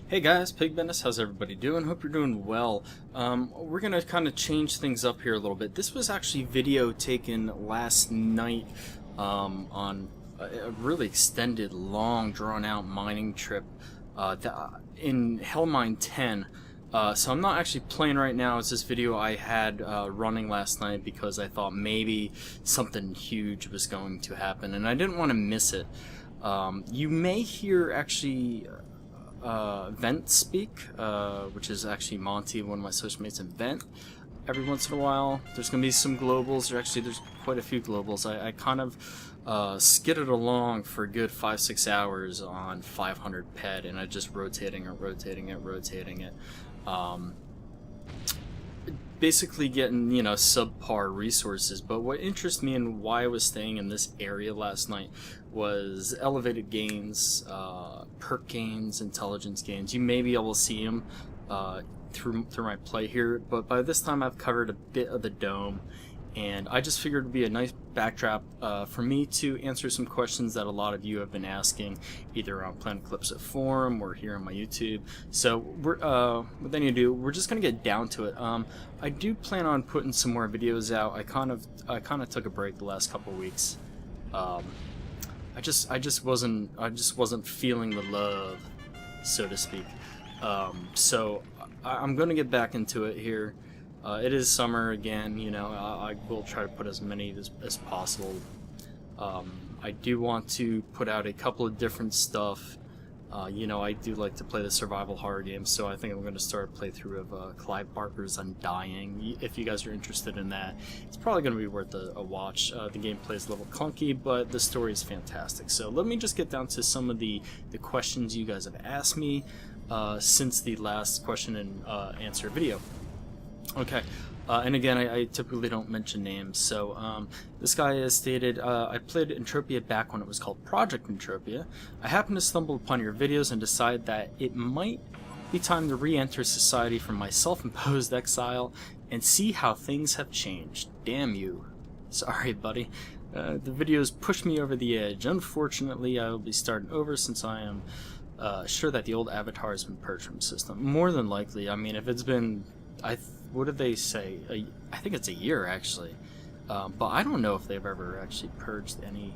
Hey guys, PigBenis, how's everybody doing? Hope you're doing well. We're gonna kind of change things up here a little bit. This was actually video taken last night on a really extended, long, drawn-out mining trip in Hellmine 10. So I'm not actually playing right now. It's this video I had running last night because I thought maybe something huge was going to happen, and I didn't want to miss it. You may hear actually Vent speak, which is actually Monty, one of my social mates in Vent. Every once in a while, there's going to be some globals. There's quite a few globals. I kind of skidded along for a good 5-6 hours on 500 ped, and I just rotating it. Basically getting, subpar resources. But what interests me and why I was staying in this area last night was elevated gains, perk gains, intelligence gains. You may be able to see them through my play here, but by this time I've covered a bit of the dome, and I just figured it would be a nice backdrop for me to answer some questions that a lot of you have been asking, either on Planet Calypso forum or here on my YouTube. So with any ado, we're just gonna get down to it. I do plan on putting some more videos out. I kind of took a break the last couple of weeks. I just wasn't feeling the love, so to speak. So I'm gonna get back into it here. It is summer again, I will try to put as many as possible. I do want to put out a couple of different stuff. I do like to play the survival horror games, so I think I'm going to start a playthrough of Clive Barker's Undying. If you guys are interested in that, it's probably going to be worth a watch. The gameplay is a little clunky, but the story is fantastic. So let me just get down to some of the questions you guys have asked me since the last question and answer video. Okay, and again, I typically don't mention names, so this guy has stated, I played Entropia back when it was called Project Entropia. I happened to stumble upon your videos and decided that it might be time to re-enter society from my self-imposed exile and see how things have changed. Damn you. Sorry, buddy. The videos pushed me over the edge. Unfortunately, I will be starting over since I am sure that the old avatar has been purged from the system. More than likely. I mean, if it's been... what did they say? I think it's a year, actually. But I don't know if they've ever actually purged any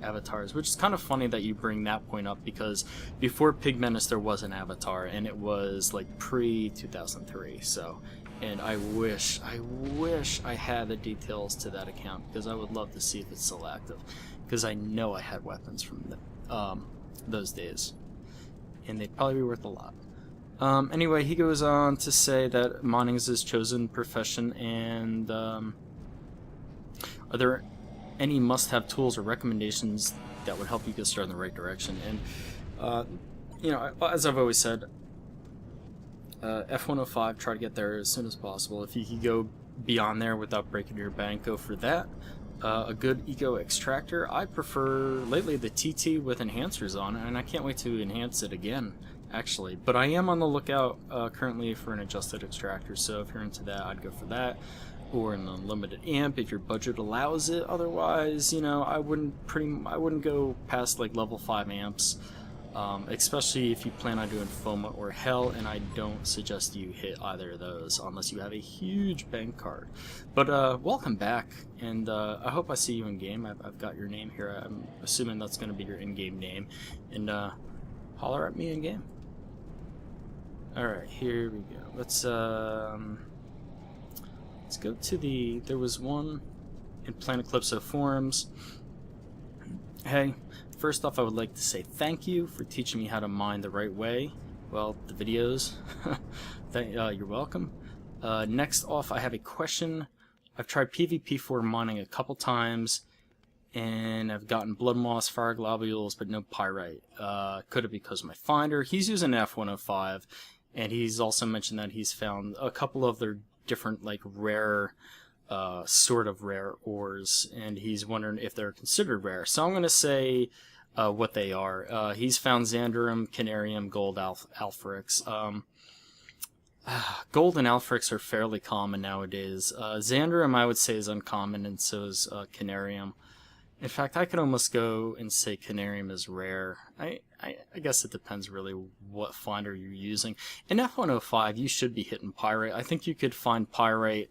avatars, which is kind of funny that you bring that point up, because before PigBenis there was an avatar, and it was like pre-2003. So, and I wish I had the details to that account, because I would love to see if it's still active, because I know I had weapons from those days, and they'd probably be worth a lot. Anyway, he goes on to say that mining is his chosen profession, and are there any must-have tools or recommendations that would help you get started in the right direction? And, as I've always said, F105, try to get there as soon as possible. If you can go beyond there without breaking your bank, go for that. A good eco extractor. I prefer lately the TT with enhancers on it, and I can't wait to enhance it again, actually. But I am on the lookout currently for an adjusted extractor, so if you're into that, I'd go for that, or an unlimited amp if your budget allows it. Otherwise, I wouldn't go past like level 5 amps, especially if you plan on doing FOMA or Hell, and I don't suggest you hit either of those unless you have a huge bank card. But welcome back, and I hope I see you in game. I've got your name here. I'm assuming that's going to be your in-game name, and holler at me in game. Alright, here we go. Let's go to there was one in Planet Calypso forums. Hey, first off, I would like to say thank you for teaching me how to mine the right way. Well, the videos. You're welcome. Next off, I have a question. I've tried PvP4 mining a couple times, and I've gotten blood moss, fire globules, but no pyrite. Could it be because of my finder? He's using F105, and he's also mentioned that he's found a couple of their different, like, rare, sort of rare ores, and he's wondering if they're considered rare. So I'm going to say what they are. He's found Xandrium, Canarium, Gold, Alpharix. Gold and Alpharix are fairly common nowadays. Xandrium, I would say, is uncommon, and so is Canarium. In fact, I could almost go and say Canarium is rare. I guess it depends really what finder you're using. In F105, you should be hitting Pyrite. I think you could find Pyrite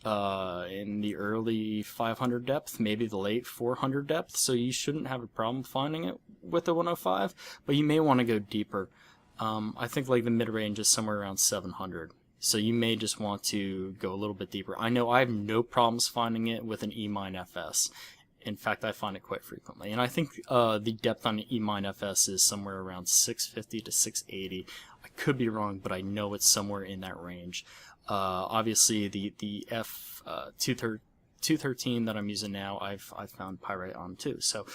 in the early 500 depth, maybe the late 400 depth, so you shouldn't have a problem finding it with the 105, but you may want to go deeper. I think like the mid-range is somewhere around 700. So you may just want to go a little bit deeper. I know I have no problems finding it with an E-Mine FS. In fact, I find it quite frequently. And I think the depth on an E-Mine FS is somewhere around 650 to 680. I could be wrong, but I know it's somewhere in that range. Obviously, the F213 that I'm using now, I've found Pyrite on too. So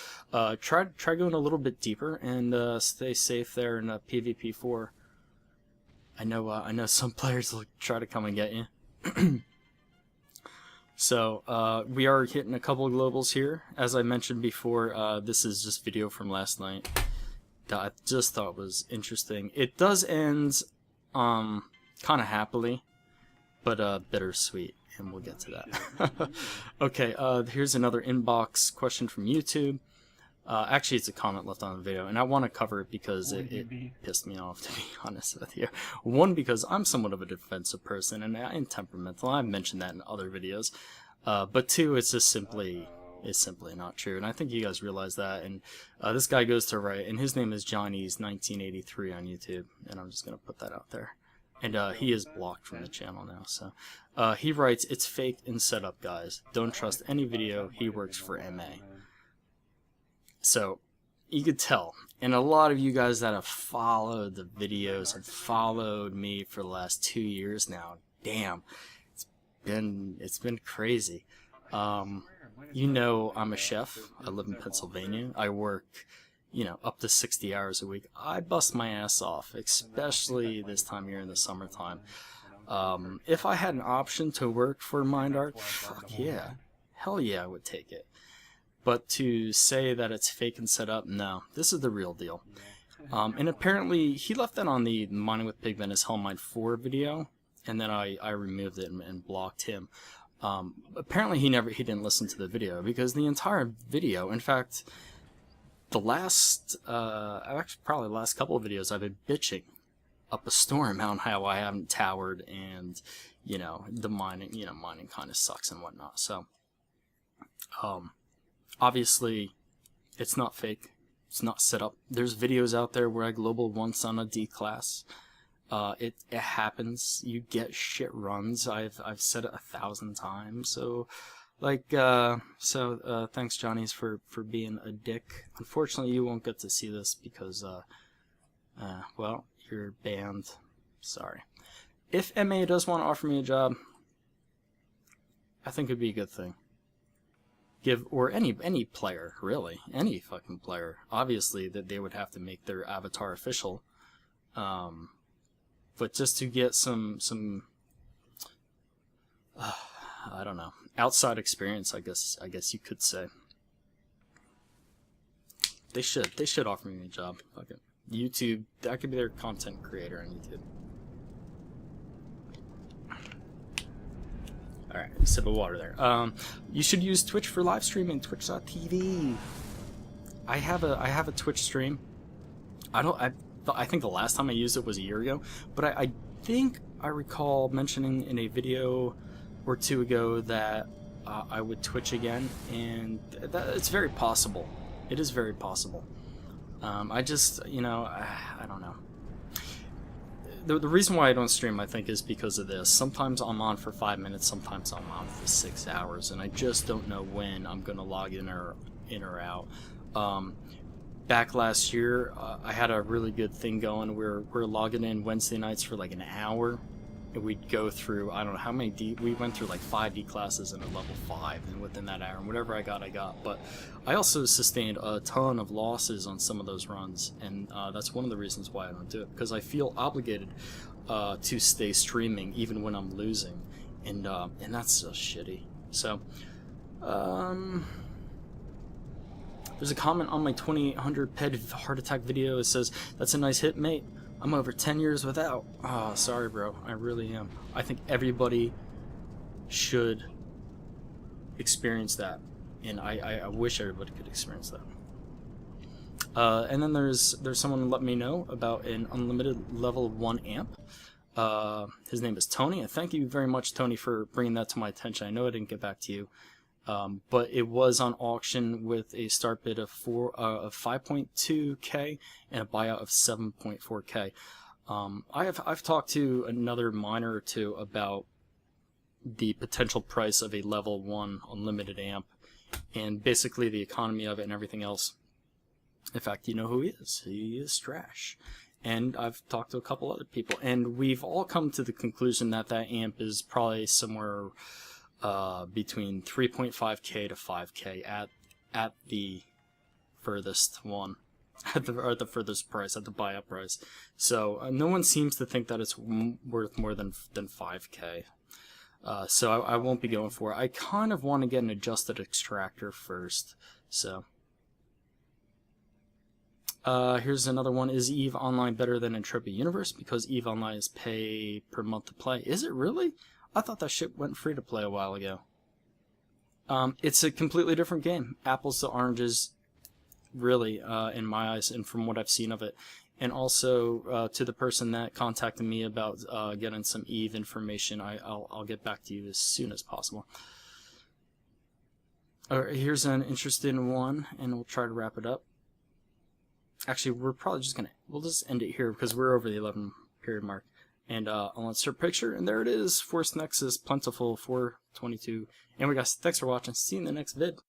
try going a little bit deeper and stay safe there in PvP4. I know some players will try to come and get you. So we are hitting a couple of globals here. As I mentioned before, this is just video from last night that I just thought was interesting. It does end kind of happily, but bittersweet, and we'll get to that. Okay, here's another inbox question from YouTube. Actually, it's a comment left on the video, and I want to cover it because it pissed me off, to be honest with you. One, because I'm somewhat of a defensive person and temperamental. I've mentioned that in other videos. But two, it's simply not true, and I think you guys realize that. And this guy goes to write, and his name is Johnny's1983 on YouTube, and I'm just gonna put that out there. And he is blocked from the channel now. So he writes, "It's fake and set up, guys. Don't trust any video. He works for MA." So, you could tell, and a lot of you guys that have followed the videos and followed me for the last 2 years now, damn, it's been crazy. You know, I'm a chef. I live in Pennsylvania. I work, up to 60 hours a week. I bust my ass off, especially this time of year in the summertime. If I had an option to work for MindArt, fuck yeah, hell yeah, I would take it. But to say that it's fake and set up, no. This is the real deal. And apparently, he left that on the Mining with PigBenis Hellmine 4 video, and then I removed it and blocked him. Apparently, he didn't listen to the video, because the entire video, in fact, the last, actually probably the last couple of videos, I've been bitching up a storm on how I haven't towered, and, the mining, mining kind of sucks and whatnot. So, obviously, it's not fake. It's not set up. There's videos out there where I global once on a D class. It happens. You get shit runs. I've said it 1,000 times. So, thanks, Johnny's, for being a dick. Unfortunately, you won't get to see this because, well, you're banned. Sorry. If MA does want to offer me a job, I think it'd be a good thing. Or any player, really, any fucking player. Obviously, that they would have to make their avatar official, but just to get some I don't know, outside experience, I guess you could say. They should offer me a job. Fuck it. YouTube, I could be their content creator on YouTube. Alright, sip of water there. You should use Twitch for live streaming, twitch.tv. I have a Twitch stream. I think the last time I used it was a year ago, but I think I recall mentioning in a video or two ago that I would Twitch again, and it's very possible. It is very possible. I just, I don't know. The reason why I don't stream, I think, is because of this. Sometimes I'm on for 5 minutes, sometimes I'm on for 6 hours, and I just don't know when I'm going to log in or out. Back last year, I had a really good thing going. We're logging in Wednesday nights for like an hour, and we'd go through, I don't know how many we went through like 5 D classes and a level 5, and within that hour, and whatever I got. But I also sustained a ton of losses on some of those runs, and that's one of the reasons why I don't do it, because I feel obligated to stay streaming even when I'm losing, and that's so shitty. So, there's a comment on my 2800 PED heart attack video. It says, "That's a nice hit, mate. I'm over 10 years without." Oh, sorry, bro. I really am. I think everybody should experience that. and I wish everybody could experience that. And then there's someone who let me know about an unlimited level 1 amp. His name is Tony, and thank you very much, Tony, for bringing that to my attention. I know I didn't get back to you, but it was on auction with a start bid of 5.2K and a buyout of 7.4K. I've talked to another miner or two about the potential price of a level 1 unlimited amp, and basically the economy of it and everything else. In fact, you know who he is. He is Strash. And I've talked to a couple other people, and we've all come to the conclusion that that amp is probably somewhere between 3.5K to 5K at the furthest one, at the furthest price, at the buyout price. So no one seems to think that it's worth more than 5K. So I won't be going for it. I kind of want to get an adjusted extractor first. So here's another one. Is EVE Online better than Entropia Universe? Because EVE Online is pay per month to play. Is it really? I thought that shit went free to play a while ago. It's a completely different game. Apples to oranges, really, in my eyes, and from what I've seen of it. And also, to the person that contacted me about getting some EVE information, I'll get back to you as soon as possible. Alright, here's an interesting one, and we'll try to wrap it up. Actually, we're probably just we'll just end it here because we're over the 11 period mark. And I'll insert picture, and there it is. Force Nexus Plentiful 422. Anyway, guys, thanks for watching. See you in the next vid.